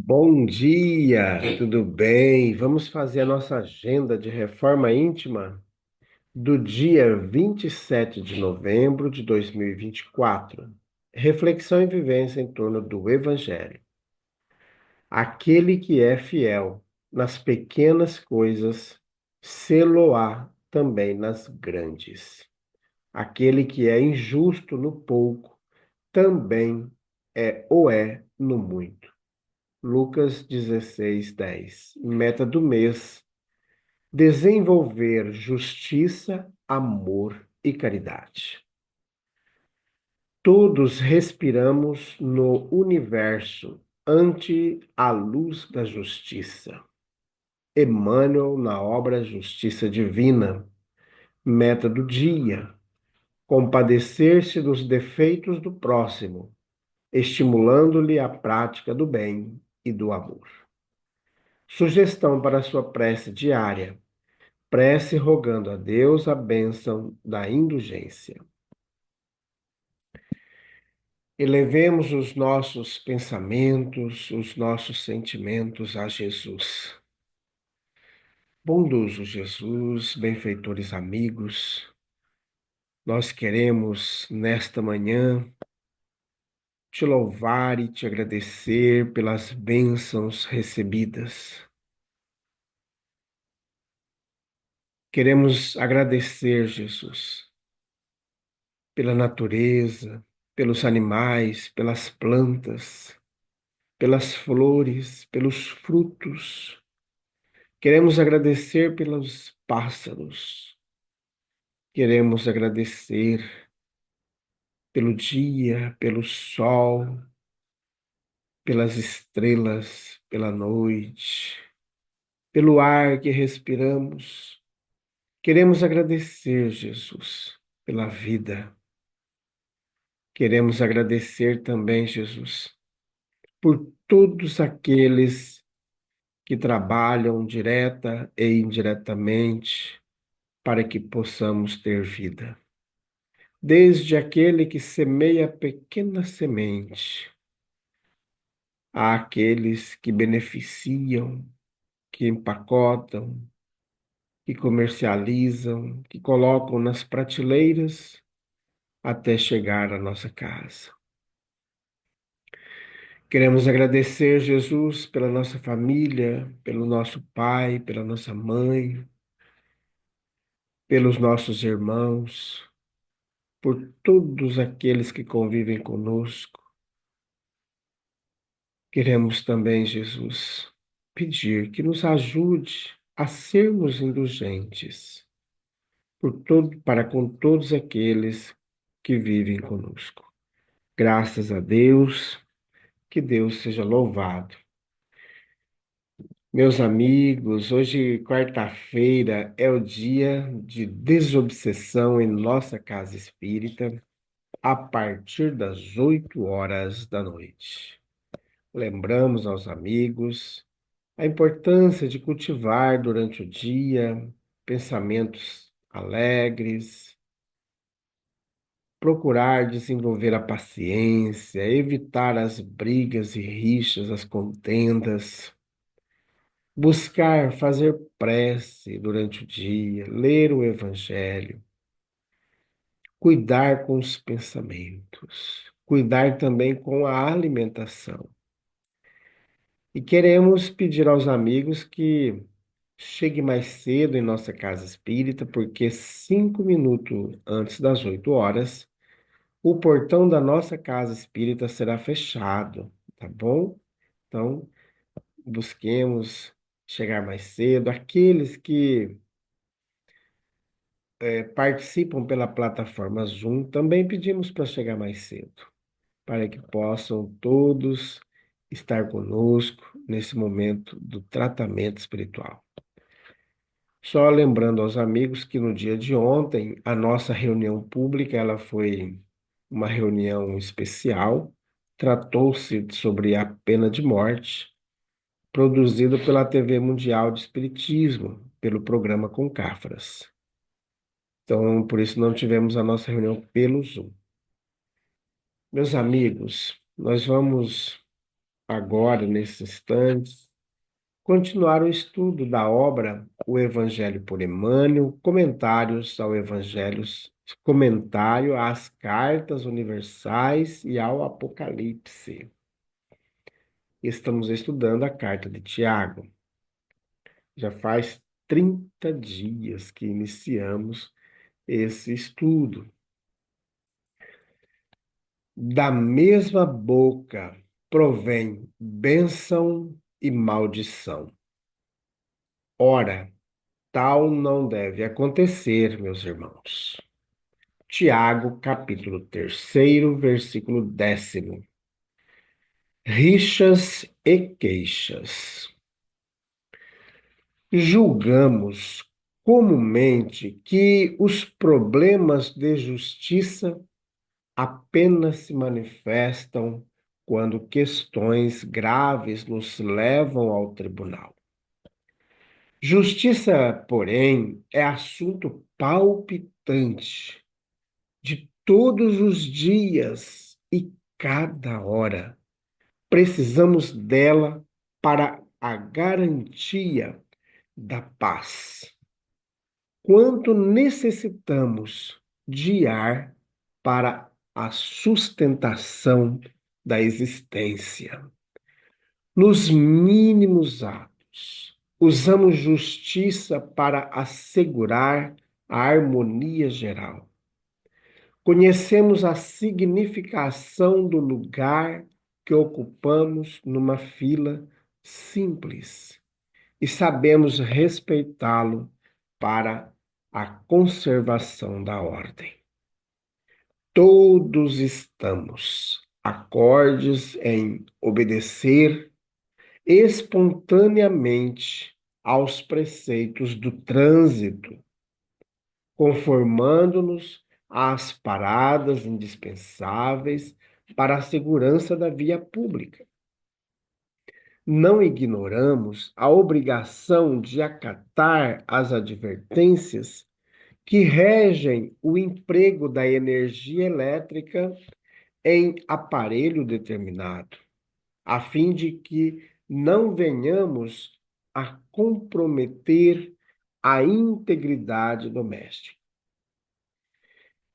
Bom dia, tudo bem? Vamos fazer a nossa agenda de reforma íntima do dia 27 de novembro de 2024. Reflexão e vivência em torno do Evangelho. Aquele que é fiel nas pequenas coisas, sê-lo-á também nas grandes. Aquele que é injusto no pouco, também é no muito. Lucas 16:10. Meta do mês: desenvolver justiça, amor e caridade. Todos respiramos no universo ante a luz da justiça. Emmanuel na obra Justiça Divina. Meta do dia: compadecer-se dos defeitos do próximo, estimulando-lhe a prática do bem e do amor. Sugestão para a sua prece diária: prece rogando a Deus a bênção da indulgência. Elevemos os nossos pensamentos, os nossos sentimentos a Jesus. Bondoso Jesus, benfeitores amigos, nós queremos nesta manhã te louvar e te agradecer pelas bênçãos recebidas. Queremos agradecer, Jesus, pela natureza, pelos animais, pelas plantas, pelas flores, pelos frutos. Queremos agradecer pelos pássaros. Queremos agradecer pelo dia, pelo sol, pelas estrelas, pela noite, pelo ar que respiramos. Queremos agradecer, Jesus, pela vida. Queremos agradecer também, Jesus, por todos aqueles que trabalham direta e indiretamente para que possamos ter vida. Desde aquele que semeia a pequena semente, àqueles que beneficiam, que empacotam, que comercializam, que colocam nas prateleiras até chegar à nossa casa. Queremos agradecer, Jesus, pela nossa família, pelo nosso pai, pela nossa mãe, pelos nossos irmãos, por todos aqueles que convivem conosco. Queremos também, Jesus, pedir que nos ajude a sermos indulgentes para com todos aqueles que vivem conosco. Graças a Deus, que Deus seja louvado. Meus amigos, hoje, quarta-feira, é o dia de desobsessão em nossa casa espírita, a partir das 8 horas da noite. Lembramos aos amigos a importância de cultivar durante o dia pensamentos alegres, procurar desenvolver a paciência, evitar as brigas e rixas, as contendas, buscar fazer prece durante o dia, ler o Evangelho, cuidar com os pensamentos, cuidar também com a alimentação. E queremos pedir aos amigos que chegue mais cedo em nossa casa espírita, porque 5 minutos antes das 8 horas, o portão da nossa casa espírita será fechado, tá bom? Então, busquemos chegar mais cedo. Aqueles que participam pela plataforma Zoom, também pedimos para chegar mais cedo, para que possam todos estar conosco nesse momento do tratamento espiritual. Só lembrando aos amigos que no dia de ontem, a nossa reunião pública, ela foi uma reunião especial, tratou-se sobre a pena de morte, produzida pela TV Mundial de Espiritismo, pelo programa Concafras. Então, por isso não tivemos a nossa reunião pelo Zoom. Meus amigos, nós vamos agora, nesses instantes, continuar o estudo da obra O Evangelho por Emmanuel, comentários ao Evangelho, comentário às cartas universais e ao Apocalipse. Estamos estudando a carta de Tiago. Já faz 30 dias que iniciamos esse estudo. Da mesma boca provém bênção e maldição. Ora, tal não deve acontecer, meus irmãos. Tiago, capítulo 3, versículo 10. Rixas e queixas. Julgamos comumente que os problemas de justiça apenas se manifestam quando questões graves nos levam ao tribunal. Justiça, porém, é assunto palpitante de todos os dias e cada hora. Precisamos dela para a garantia da paz. Quanto necessitamos de ar para a sustentação da existência. Nos mínimos atos, usamos justiça para assegurar a harmonia geral. Conhecemos a significação do lugar que ocupamos numa fila simples e sabemos respeitá-lo para a conservação da ordem. Todos estamos acordes em obedecer espontaneamente aos preceitos do trânsito, conformando-nos às paradas indispensáveis para a segurança da via pública. Não ignoramos a obrigação de acatar as advertências que regem o emprego da energia elétrica em aparelho determinado, a fim de que não venhamos a comprometer a integridade doméstica.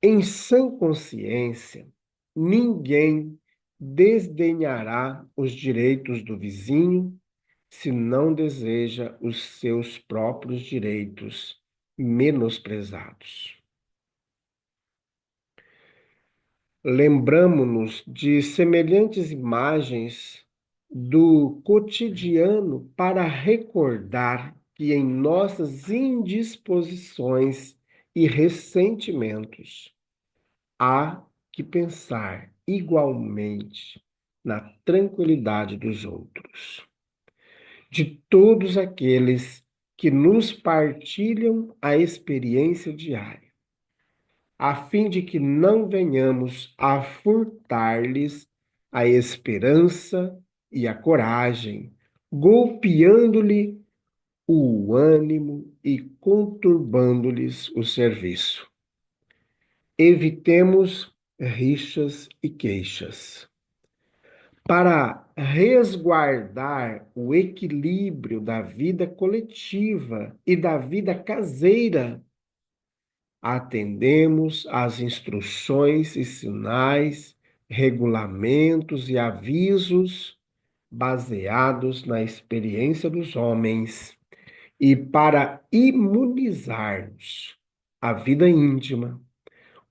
Em sã consciência, ninguém desdenhará os direitos do vizinho se não deseja os seus próprios direitos menosprezados. Lembramo-nos de semelhantes imagens do cotidiano para recordar que em nossas indisposições e ressentimentos há que pensar igualmente na tranquilidade dos outros, de todos aqueles que nos partilham a experiência diária, a fim de que não venhamos a furtar-lhes a esperança e a coragem, golpeando-lhe o ânimo e conturbando-lhes o serviço. Evitemos rixas e queixas. Para resguardar o equilíbrio da vida coletiva e da vida caseira, atendemos às instruções e sinais, regulamentos e avisos baseados na experiência dos homens e para imunizar-nos a vida íntima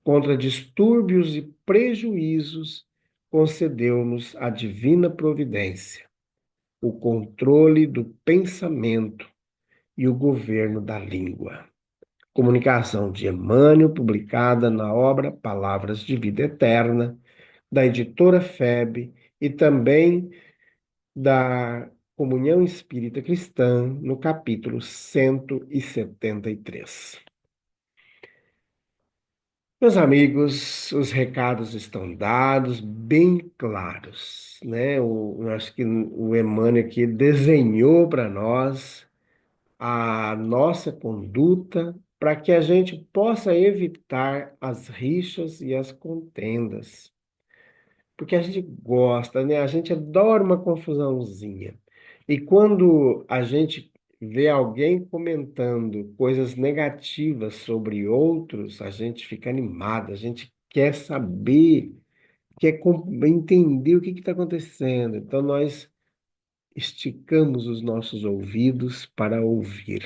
contra distúrbios e prejuízos, concedeu-nos a divina providência, o controle do pensamento e o governo da língua. Comunicação de Emmanuel, publicada na obra Palavras de Vida Eterna, da editora FEB e também da Comunhão Espírita Cristã, no capítulo 173. Meus amigos, os recados estão dados, bem claros, né? Eu acho que o Emmanuel aqui desenhou para nós a nossa conduta para que a gente possa evitar as rixas e as contendas. porque a gente gosta, né? A gente adora uma confusãozinha. E quando a gente vê alguém comentando coisas negativas sobre outros, a gente fica animado, a gente quer saber, entender o que está acontecendo. Então nós esticamos os nossos ouvidos para ouvir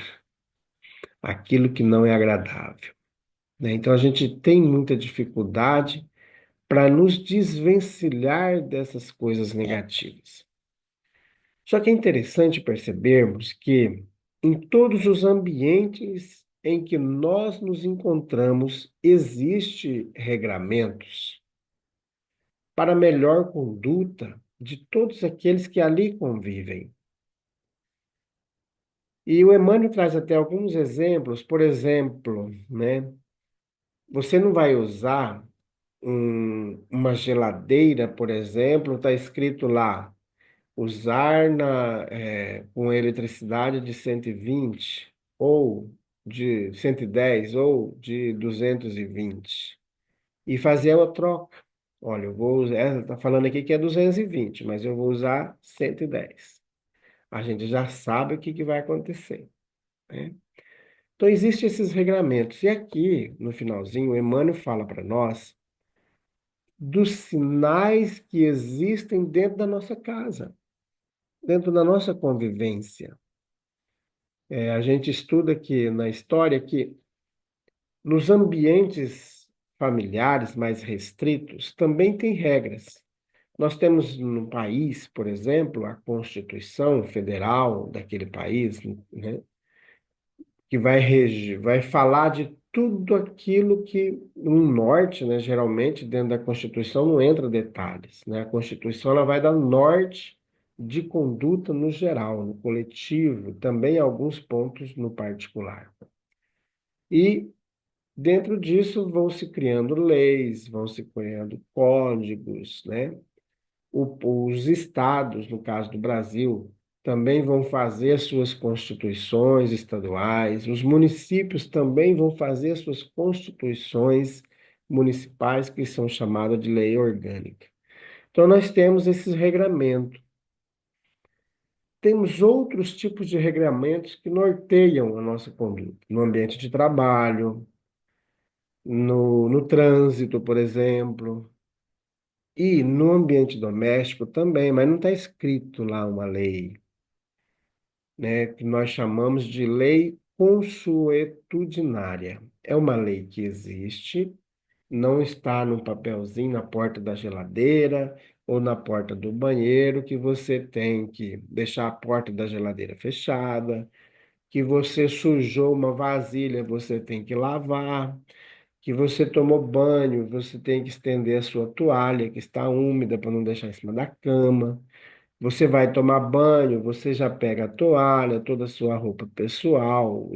aquilo que não é agradável, né? Então a gente tem muita dificuldade para nos desvencilhar dessas coisas negativas. Só que é interessante percebermos que em todos os ambientes em que nós nos encontramos, existe regramentos para a melhor conduta de todos aqueles que ali convivem. E o Emmanuel traz até alguns exemplos, por exemplo, né? Você não vai usar uma geladeira, por exemplo, está escrito lá, usar com eletricidade de 120 ou de 110 ou de 220 e fazer a troca. Olha, eu vou usar, ela está falando aqui que é 220, mas eu vou usar 110. A gente já sabe o que que vai acontecer, né? Então, existem esses regramentos. E aqui, no finalzinho, o Emmanuel fala para nós dos sinais que existem dentro da nossa casa, dentro da nossa convivência. A gente estuda aqui na história que nos ambientes familiares mais restritos também tem regras. Nós temos no país, por exemplo, a Constituição Federal daquele país, né, que vai falar de tudo aquilo que no norte, né, geralmente dentro da Constituição não entra detalhes, né? A Constituição ela vai dar norte de conduta no geral, no coletivo, também alguns pontos no particular. E dentro disso vão se criando leis, vão se criando códigos, né? Os estados, no caso do Brasil, também vão fazer as suas constituições estaduais, os municípios também vão fazer as suas constituições municipais, que são chamadas de lei orgânica. Então, nós temos esses regramentos. Temos outros tipos de regramentos que norteiam a nossa conduta, no ambiente de trabalho, no trânsito, por exemplo. E no ambiente doméstico também, mas não está escrito lá uma lei, né, que nós chamamos de lei consuetudinária. É uma lei que existe, não está num papelzinho na porta da geladeira ou na porta do banheiro, que você tem que deixar a porta da geladeira fechada, que você sujou uma vasilha, você tem que lavar, que você tomou banho, você tem que estender a sua toalha, que está úmida, para não deixar em cima da cama. Você vai tomar banho, você já pega a toalha, toda a sua roupa pessoal,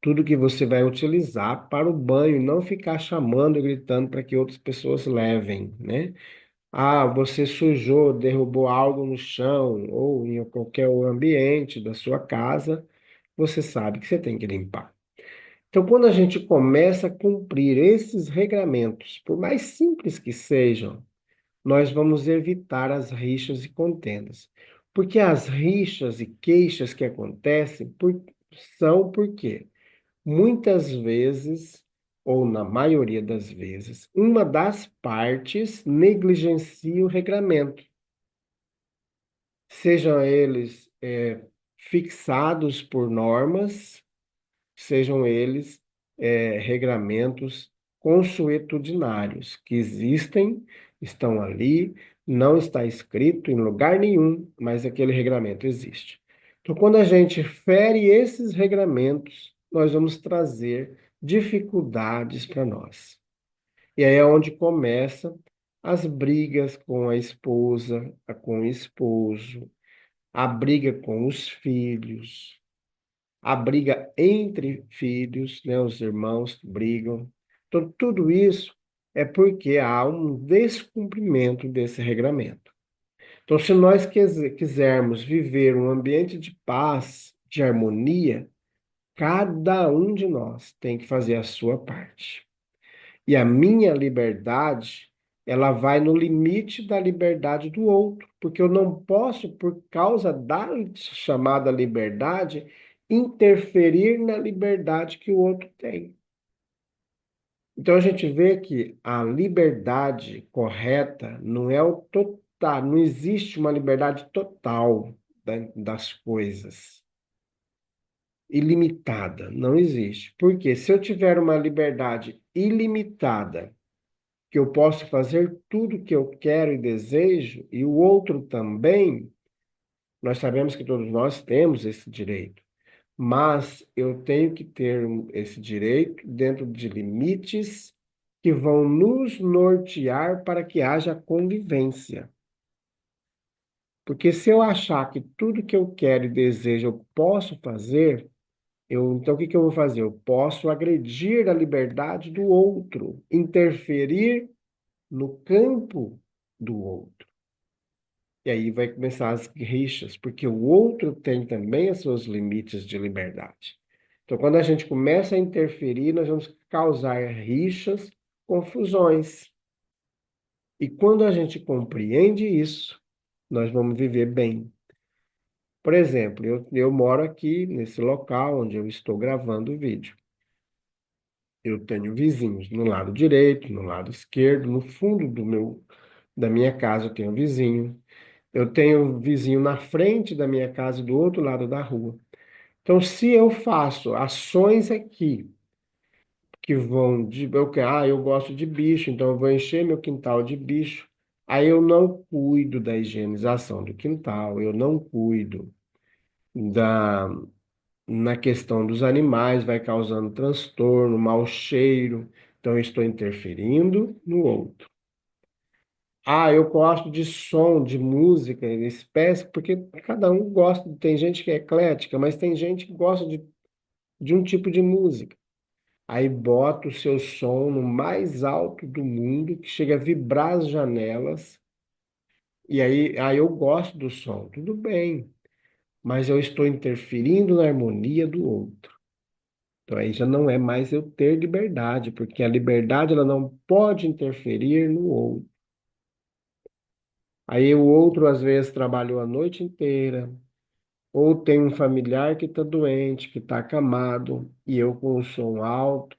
tudo que você vai utilizar para o banho, e não ficar chamando e gritando para que outras pessoas levem, né? Ah, você sujou, derrubou algo no chão ou em qualquer ambiente da sua casa, você sabe que você tem que limpar. Então, quando a gente começa a cumprir esses regramentos, por mais simples que sejam, nós vamos evitar as rixas e contendas. Porque as rixas e queixas que acontecem são porque muitas vezes, ou na maioria das vezes, uma das partes negligencia o regramento, sejam eles fixados por normas, sejam eles regramentos consuetudinários que existem, estão ali, não está escrito em lugar nenhum, mas aquele regramento existe. Então, quando a gente fere esses regramentos, nós vamos trazer dificuldades para nós. E aí é onde começa as brigas com a esposa, com o esposo, a briga com os filhos, a briga entre filhos, né? Os irmãos brigam. Então, tudo isso é porque há um descumprimento desse regramento. Então, se nós quisermos viver um ambiente de paz, de harmonia, cada um de nós tem que fazer a sua parte. E a minha liberdade ela vai no limite da liberdade do outro, porque eu não posso, por causa da chamada liberdade, interferir na liberdade que o outro tem. Então a gente vê que a liberdade correta não é o total, não existe uma liberdade total das coisas, ilimitada, não existe. Porque se eu tiver uma liberdade ilimitada, que eu posso fazer tudo que eu quero e desejo, e o outro também, nós sabemos que todos nós temos esse direito, mas eu tenho que ter esse direito dentro de limites que vão nos nortear para que haja convivência. Porque se eu achar que tudo que eu quero e desejo eu posso fazer, então o que que eu vou fazer? Eu posso agredir a liberdade do outro, interferir no campo do outro. E aí vai começar as rixas, porque o outro tem também os seus limites de liberdade. Então, quando a gente começa a interferir, nós vamos causar rixas, confusões. E quando a gente compreende isso, nós vamos viver bem. Por exemplo, eu moro aqui nesse local onde eu estou gravando o vídeo. Eu tenho vizinhos no lado direito, no lado esquerdo, no fundo da minha casa eu tenho vizinho. Eu tenho vizinho na frente da minha casa e do outro lado da rua. Então, se eu faço ações aqui que vão eu gosto de bicho, então eu vou encher meu quintal de bicho. Aí eu não cuido da higienização do quintal, eu não cuido da na questão dos animais, vai causando transtorno, mau cheiro. Então, eu estou interferindo no outro. Ah, eu gosto de som, de música, espécie, porque cada um gosta. Tem gente que é eclética, mas tem gente que gosta de um tipo de música. Aí bota o seu som no mais alto do mundo, que chega a vibrar as janelas, e aí eu gosto do som. Tudo bem, mas eu estou interferindo na harmonia do outro. Então aí já não é mais eu ter liberdade, porque a liberdade ela não pode interferir no outro. Aí o outro às vezes trabalhou a noite inteira, ou tem um familiar que está doente, que está acamado, e eu com o som alto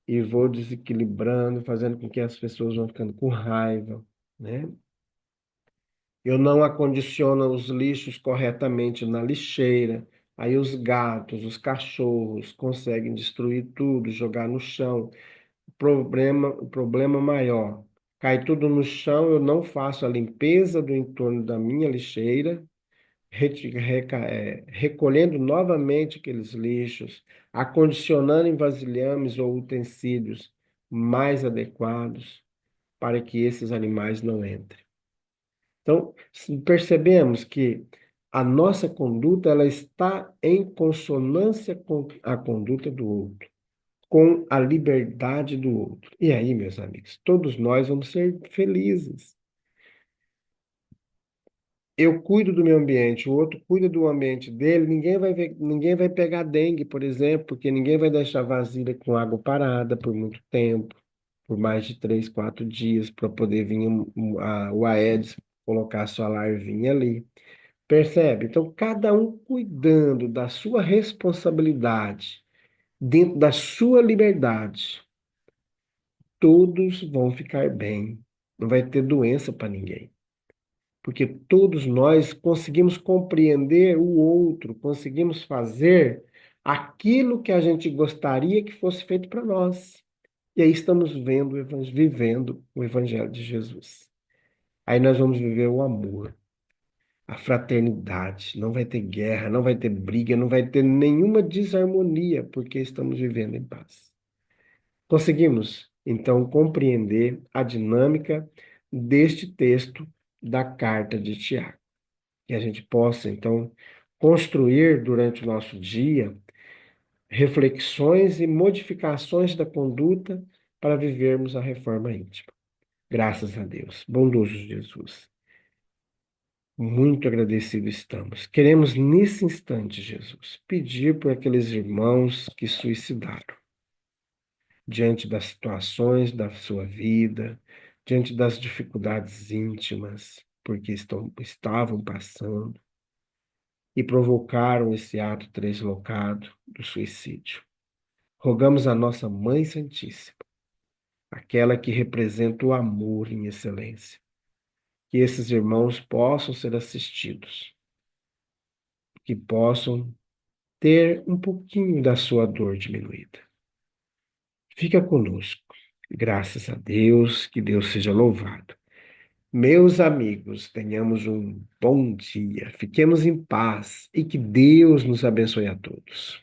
e vou desequilibrando, fazendo com que as pessoas vão ficando com raiva, né? Eu não acondiciono os lixos corretamente na lixeira, aí os gatos, os cachorros conseguem destruir tudo, jogar no chão. O problema maior, cai tudo no chão, eu não faço a limpeza do entorno da minha lixeira, recolhendo novamente aqueles lixos, acondicionando em vasilhames ou utensílios mais adequados para que esses animais não entrem. Então, percebemos que a nossa conduta ela está em consonância com a conduta do outro, com a liberdade do outro. E aí, meus amigos, todos nós vamos ser felizes. Eu cuido do meu ambiente, o outro cuida do ambiente dele, ninguém vai pegar dengue, por exemplo, porque ninguém vai deixar vasilha com água parada por muito tempo, por mais de 3, 4 dias, para poder vir o Aedes colocar a sua larvinha ali. Percebe? Então, cada um cuidando da sua responsabilidade, dentro da sua liberdade, todos vão ficar bem. Não vai ter doença para ninguém. Porque todos nós conseguimos compreender o outro, conseguimos fazer aquilo que a gente gostaria que fosse feito para nós. E aí estamos vivendo o Evangelho de Jesus. Aí nós vamos viver o amor, a fraternidade. Não vai ter guerra, não vai ter briga, não vai ter nenhuma desarmonia, porque estamos vivendo em paz. Conseguimos, então, compreender a dinâmica deste texto da carta de Tiago. Que a gente possa, então, construir durante o nosso dia reflexões e modificações da conduta para vivermos a reforma íntima. Graças a Deus. Bondoso Jesus. Muito agradecido estamos. Queremos, nesse instante, Jesus, pedir por aqueles irmãos que suicidaram diante das situações da sua vida, diante das dificuldades íntimas porque estavam passando e provocaram esse ato translocado do suicídio. Rogamos a nossa Mãe Santíssima, aquela que representa o amor em excelência, que esses irmãos possam ser assistidos, que possam ter um pouquinho da sua dor diminuída. Fica conosco. Graças a Deus, que Deus seja louvado. Meus amigos, tenhamos um bom dia, fiquemos em paz e que Deus nos abençoe a todos.